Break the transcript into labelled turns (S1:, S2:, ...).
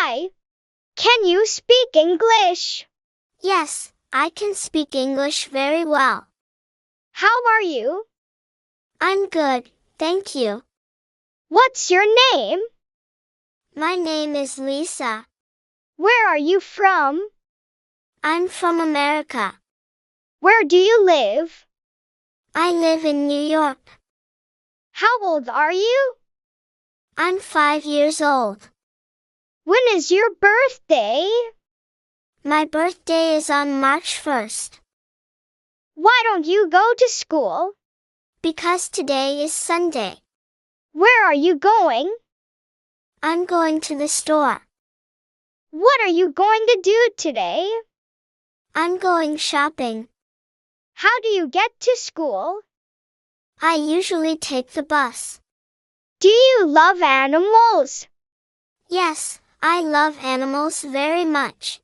S1: Hi. Can you speak English?
S2: Yes, I can speak English very well.
S1: How are you?
S2: I'm good, thank you.
S1: What's your name?
S2: My name is Lisa.
S1: Where are you from?
S2: I'm from America.
S1: Where do you live?
S2: I live in New York.
S1: How old are you?
S2: I'm 5 years old.
S1: When is your birthday?
S2: My birthday is on March 1st.
S1: Why don't you go to school?
S2: Because today is Sunday.
S1: Where are you going?
S2: I'm going to the store.
S1: What are you going to do today?
S2: I'm going shopping.
S1: How do you get to school?
S2: I usually take the bus.
S1: Do you love animals?
S2: Yes, I love animals very much.